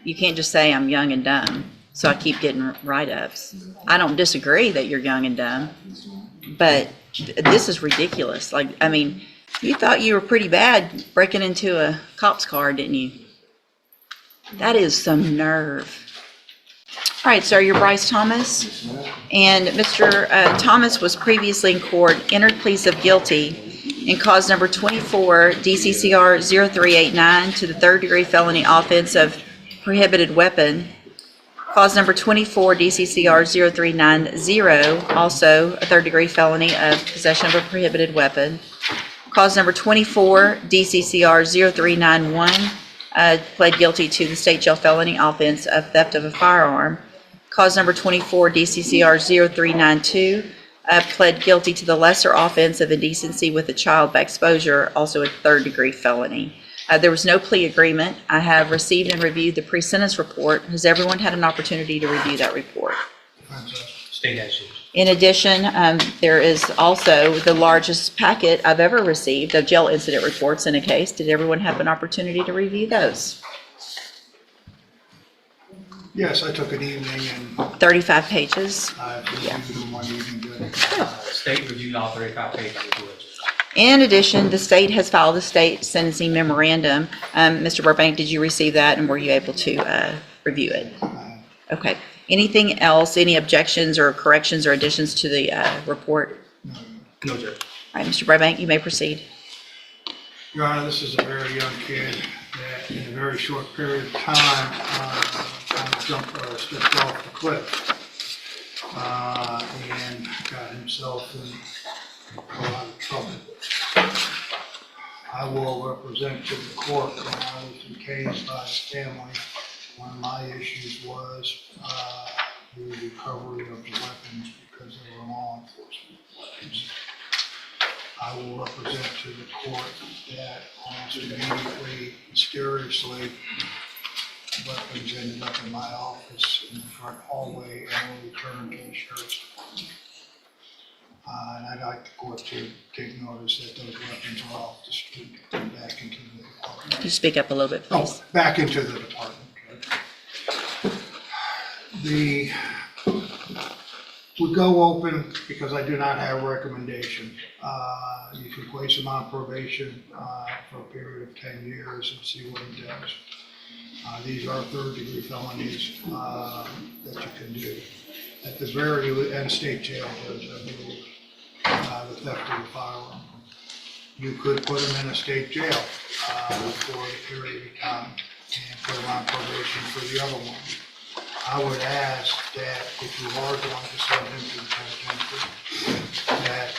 you can't just say I'm young and dumb, so I keep getting write-ups. I don't disagree that you're young and dumb, but this is ridiculous. Like, I mean, you thought you were pretty bad breaking into a cop's car, didn't you? That is some nerve. All right, sir, you're Bryce Thomas. And Mr. Thomas was previously in court, entered pleas of guilty in cause number 24, DCCR 0389 to the third-degree felony offense of prohibited weapon. Cause number 24, DCCR 0390, also a third-degree felony of possession of a prohibited weapon. Cause number 24, DCCR 0391, pled guilty to the state jail felony offense of theft of a firearm. Cause number 24, DCCR 0392, pled guilty to the lesser offense of indecency with a child by exposure, also a third-degree felony. There was no plea agreement. I have received and reviewed the pre-sentence report. Has everyone had an opportunity to review that report? State actions. In addition, there is also the largest packet I've ever received of jail incident reports in a case. Did everyone have an opportunity to review those? Yes, I took an evening and 35 pages. I reviewed them one evening. State reviewed all 35 pages of the legis. In addition, the state has filed a state sentencing memorandum. Mr. Burbank, did you receive that and were you able to review it? Okay. Anything else, any objections or corrections or additions to the report? No, Judge. All right, Mr. Burbank, you may proceed. Your Honor, this is a very young kid that in a very short period of time kind of stepped off the cliff and got himself in a lot of trouble. I will represent to the court when I was engaged by his family. One of my issues was the recovery of the weapons because they were law enforcement weapons. I will represent to the court that almost immediately, mysteriously, weapons ended up in my office in the front hallway and were returned to the sheriff's department. And I'd like the court to take notice that those weapons are off the street and back into the department. Could you speak up a little bit, please? Oh, back into the department. The would go open because I do not have a recommendation. You can place him on probation for a period of 10 years and see what he does. These are third-degree felonies that you can do. At the very and state jail judge, I believe, the theft of the firearm. You could put him in a state jail for a period of time and put him on probation for the other one. I would ask that if you are going to send him to the penitentiary, that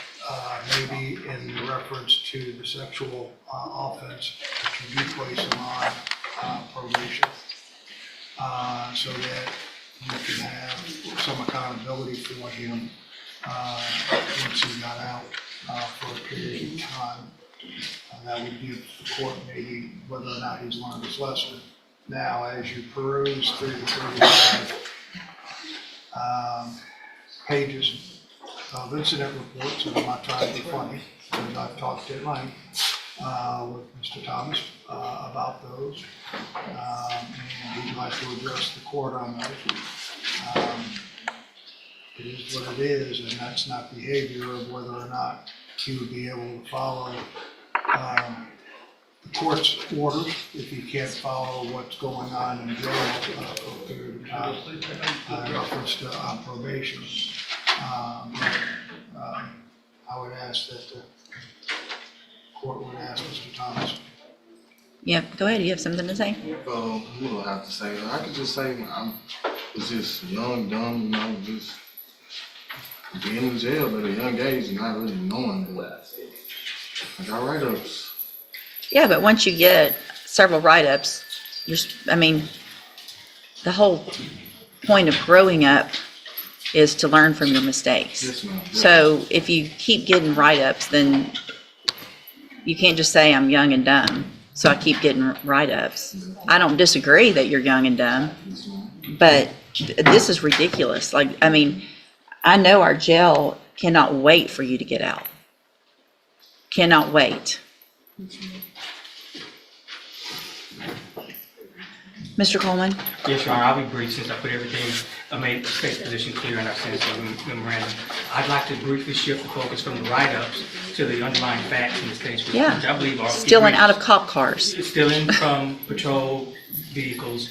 maybe in reference to the sexual offense, that you do place him on probation, so that you can have some accountability for him once he got out for a period of time. That would give the court maybe whether or not he's learned his lesson. Now, as you peruse through the 35 pages of incident reports, and I'm not trying to be funny, because I've talked at length with Mr. Thomas about those, and he'd like to address the court on those. It is what it is, and that's not behavior of whether or not he would be able to follow the court's orders if you can't follow what's going on in jail for a period of time in reference to probation. I would ask that the court would ask Mr. Thomas. Yeah, go ahead. You have something to say? You don't have to say. I could just say I was just young, dumb, just being in jail at a young age and not really knowing that. I got write-ups. Yeah, but once you get several write-ups, the whole point of growing up is to learn from your mistakes. Yes, ma'am. Yes. So if you keep getting write-ups, then you can't just say I'm young and dumb, so I keep getting write-ups. I don't disagree that you're young and dumb, but this is ridiculous. I know our jail cannot wait for you to get out. Cannot wait. Mr. Coleman? Yes, Your Honor, I'll be brief since I put everything, I made the state's position clear in our sentencing memorandum. I'd like to briefly shift the focus from the write-ups to the underlying facts in this case, which Yeah. I believe are. Still in out of cop cars. It's still in from patrol vehicles,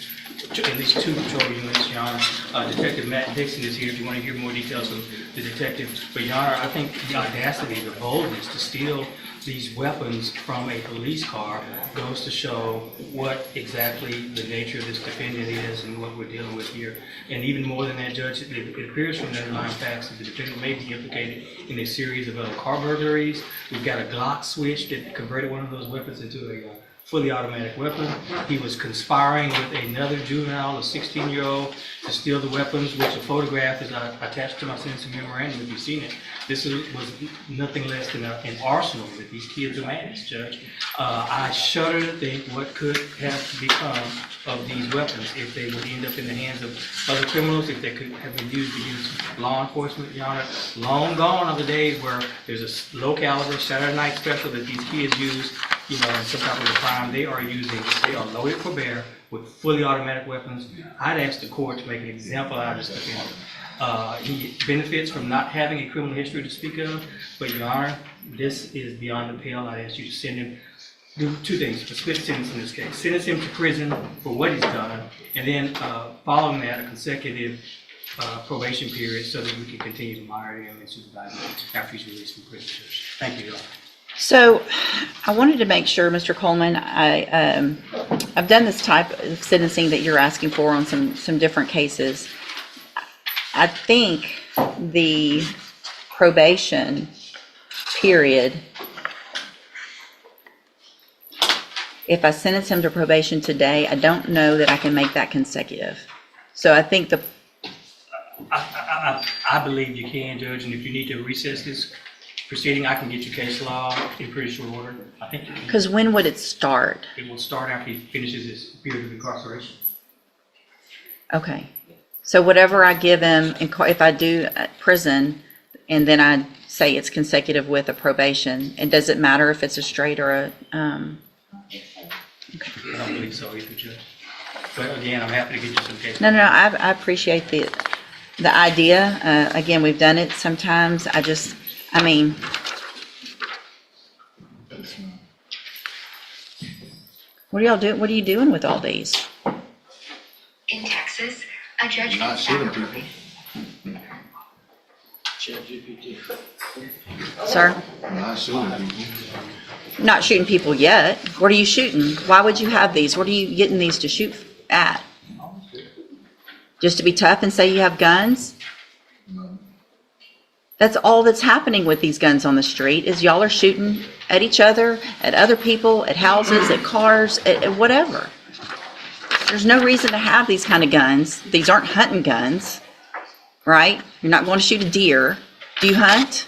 at least 2 patrol units, Your Honor. Detective Matt Dixon is here if you want to hear more details of the detective. But Your Honor, I think the audacity, the boldness to steal these weapons from a police car goes to show what exactly the nature of this defendant is and what we're dealing with here. And even more than that, Judge, it appears from the underlying facts that the defendant may be implicated in a series of other car burglaries. We've got a Glock switch that converted one of those weapons into a fully automatic weapon. He was conspiring with another juvenile, a 16-year-old, to steal the weapons, which a photograph is attached to my sentencing memorandum if you've seen it. This was nothing less than an arsenal that these kids amassed, Judge. I shudder to think what could have become of these weapons if they would end up in the hands of other criminals, if they could have been used against law enforcement, Your Honor. Long gone are the days where there's a low caliber Saturday night special that these kids use, you know, in some type of a crime. They are loaded for bear with fully automatic weapons. I'd ask the court to make an example out of this defendant. He benefits from not having a criminal history to speak of, but Your Honor, this is beyond the pale. I'd ask you to send him, do 2 things, a split sentence in this case. Sentence him to prison for what he's done, and then following that, a consecutive probation period so that we can continue to monitor him and supervise him after he's released from prison. Thank you, Your Honor. So I wanted to make sure, Mr. Coleman, I've done this type of sentencing that you're asking for on some different cases. I think the probation period, if I sentence him to probation today, I don't know that I can make that consecutive. So I think I believe you can, Judge, and if you need to recess this proceeding, I can get you case law in pretty short order. I think you can. because when would it start? It will start after he finishes his period of incarceration. Okay. So whatever I give him, if I do prison, and then I say it's consecutive with a probation, and does it matter if it's a straight or a, I don't believe so either, Judge. But again, I'm happy to get you some case. No, I appreciate the idea. Again, we've done it sometimes. I mean, what are y'all doing? What are you doing with all these? In Texas, a judge Not can shooting sacrifice. people. Sir? Not shooting people. Not shooting people yet. What are you shooting? Why would you have these? What are you getting these to shoot at? Just to be tough and say you have guns? No. That's all that's happening with these guns on the street is y'all are shooting at each other, at other people, at houses, at cars, at whatever. There's no reason to have these kind of guns. These aren't hunting guns, right? You're not going to shoot a deer. Do you hunt?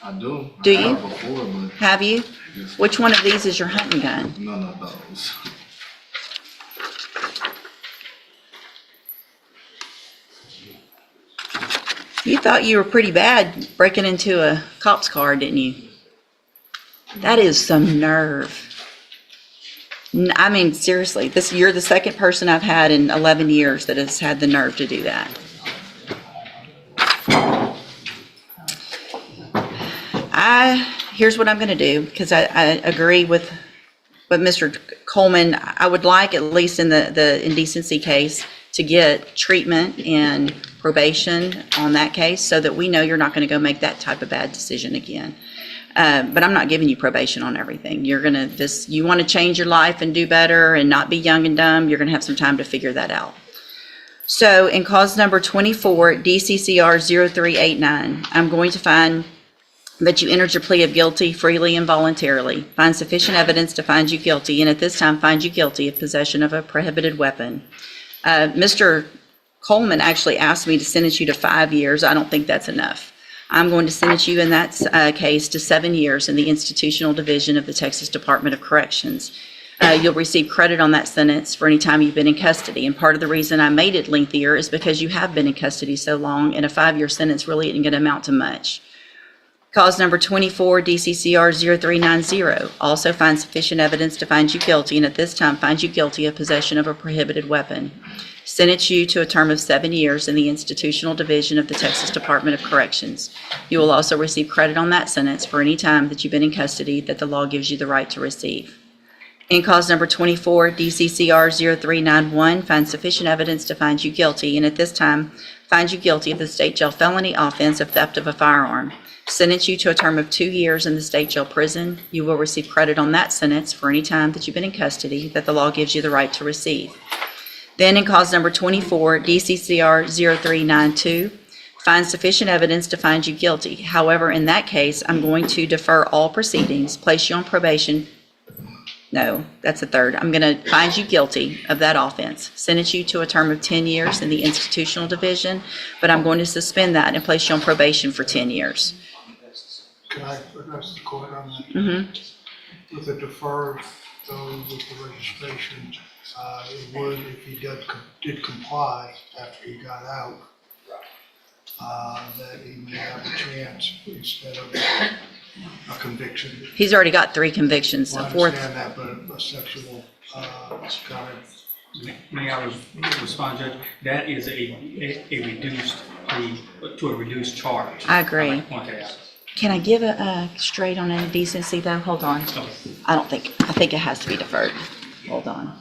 I do. Do I you? have before, but Have you? yes, Which one of these is your hunting gun? none of those. You thought you were pretty bad breaking into a cop's car, didn't you? That is some nerve. I mean, seriously, you're the second person I've had in 11 years that has had the nerve to do that. Here's what I'm going to do, because I agree with Mr. Coleman. I would like, at least in the indecency case, to get treatment and probation on that case so that we know you're not going to go make that type of bad decision again. But I'm not giving you probation on everything. You're going to you want to change your life and do better and not be young and dumb, you're going to have some time to figure that out. So in cause number 24, DCCR 0389, I'm going to find that you entered your plea of guilty freely and voluntarily, find sufficient evidence to find you guilty, and at this time find you guilty of possession of a prohibited weapon. Mr. Coleman actually asked me to sentence you to 5 years. I don't think that's enough. I'm going to sentence you in that case to 7 years in the institutional division of the Texas Department of Corrections. You'll receive credit on that sentence for any time you've been in custody. And part of the reason I made it lengthier is because you have been in custody so long, and a 5-year sentence really isn't going to amount to much. Cause number 24, DCCR 0390, also finds sufficient evidence to find you guilty, and at this time finds you guilty of possession of a prohibited weapon. Sentence you to a term of 7 years in the Institutional Division of the Texas Department of Corrections. You will also receive credit on that sentence for any time that you've been in custody that the law gives you the right to receive. In cause number 24, DCCR 0391, finds sufficient evidence to find you guilty, and at this time finds you guilty of the state jail felony offense of theft of a firearm. Sentence you to a term of 2 years in the state jail prison. You will receive credit on that sentence for any time that you've been in custody that the law gives you the right to receive. Then in cause number 24, DCCR 0392, finds sufficient evidence to find you guilty. However, in that case, I'm going to defer all proceedings, place you on probation. No, that's the third. I'm going to find you guilty of that offense, sentence you to a term of 10 years in the Institutional Division, but I'm going to suspend that and place you on probation for 10 years. Can I address the court on that? Mm-hmm. With the deferred, though, with the registration, it would, if he did comply after he got out, that he may have a chance instead of a conviction. He's already got 3 convictions. Well, A I fourth. understand that, but a sexual, kind of, May I respond, Judge? That is a reduced plea to a reduced charge. I agree. I'd like to point that out. Can I give a straight on indecency though? Hold on. Okay. I think it has to be deferred. Hold on.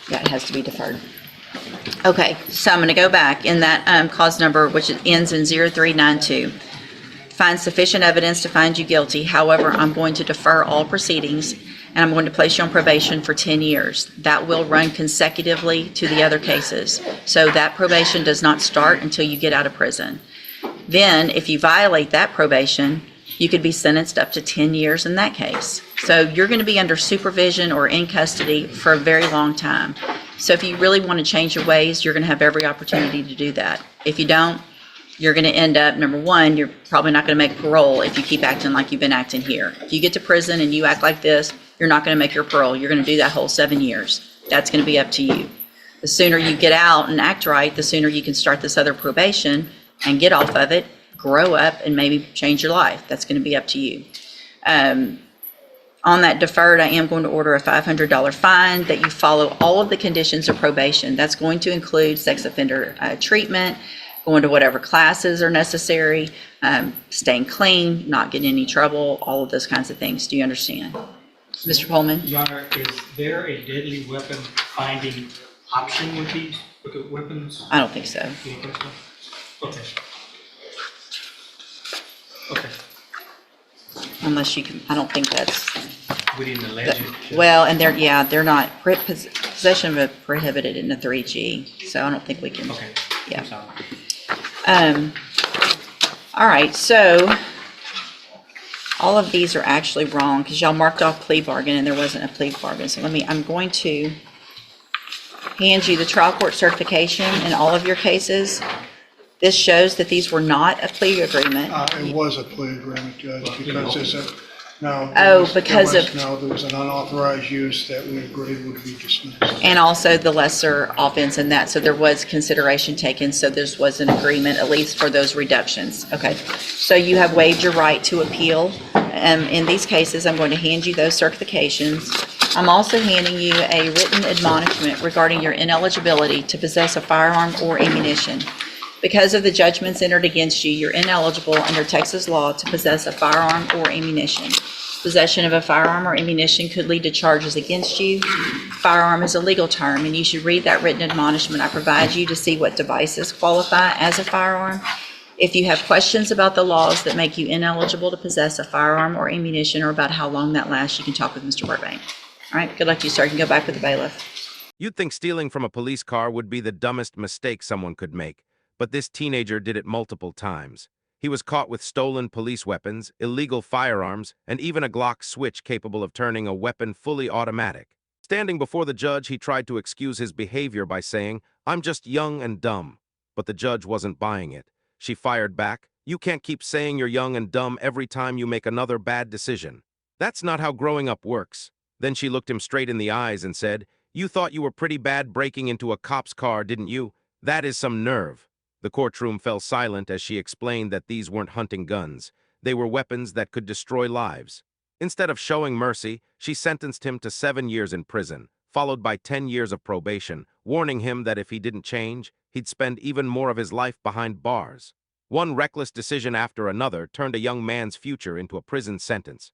Yeah, it has to be deferred. Okay, so I'm going to go back in that cause number, which ends in 0392. Find sufficient evidence to find you guilty. However, I'm going to defer all proceedings, and I'm going to place you on probation for 10 years. That will run consecutively to the other cases. So that probation does not start until you get out of prison. Then, if you violate that probation, you could be sentenced up to 10 years in that case. So you're going to be under supervision or in custody for a very long time. So if you really want to change your ways, you're going to have every opportunity to do that. If you don't, you're going to end up, number one, you're probably not going to make parole if you keep acting like you've been acting here. If you get to prison and you act like this, you're not going to make your parole. You're going to do that whole 7 years. That's going to be up to you. The sooner you get out and act right, the sooner you can start this other probation and get off of it, grow up, and maybe change your life. That's going to be up to you. On that deferred, I am going to order a $500 fine that you follow all of the conditions of probation. That's going to include sex offender treatment, going to whatever classes are necessary, staying clean, not getting in any trouble, all of those kinds of things. Do you understand? Mr. Pullman? Your Honor, is there a deadly weapon finding option with these weapons? I don't think so. You don't think so? Okay. Okay. Unless you can, I don't think that's, We didn't allege it. well, and they're not, possession of a prohibited in the 3G, so I don't think we can. Okay. Yeah. I'm sorry. All right, so all of these are actually wrong because y'all marked off plea bargain and there wasn't a plea bargain. So I'm going to hand you the trial court certification in all of your cases. This shows that these were not a plea agreement. it was a plea agreement, Judge, because there's a, no. Oh, because of- No, there was an unauthorized use that we agreed would be dismissed. And also the lesser offense in that, so there was consideration taken, so this was an agreement, at least for those reductions. Okay, so you have waived your right to appeal. In these cases, I'm going to hand you those certifications. I'm also handing you a written admonishment regarding your ineligibility to possess a firearm or ammunition. Because of the judgments entered against you, you're ineligible under Texas law to possess a firearm or ammunition. Possession of a firearm or ammunition could lead to charges against you. Firearm is a legal term, and you should read that written admonishment I provide you to see what devices qualify as a firearm. If you have questions about the laws that make you ineligible to possess a firearm or ammunition, or about how long that lasts, you can talk with Mr. Burbank. All right, good luck to you, sir. You can go back with the bailiff. You'd think stealing from a police car would be the dumbest mistake someone could make, but this teenager did it multiple times. He was caught with stolen police weapons, illegal firearms, and even a Glock switch capable of turning a weapon fully automatic. Standing before the judge, he tried to excuse his behavior by saying, "I'm just young and dumb." But the judge wasn't buying it. She fired back. You can't keep saying you're young and dumb every time you make another bad decision. That's not how growing up works. Then she looked him straight in the eyes and said, "You thought you were pretty bad breaking into a cop's car, didn't you? That is some nerve." The courtroom fell silent as she explained that these weren't hunting guns. They were weapons that could destroy lives. Instead of showing mercy, she sentenced him to 7 years in prison, followed by 10 years of probation, warning him that if he didn't change, he'd spend even more of his life behind bars. One reckless decision after another turned a young man's future into a prison sentence.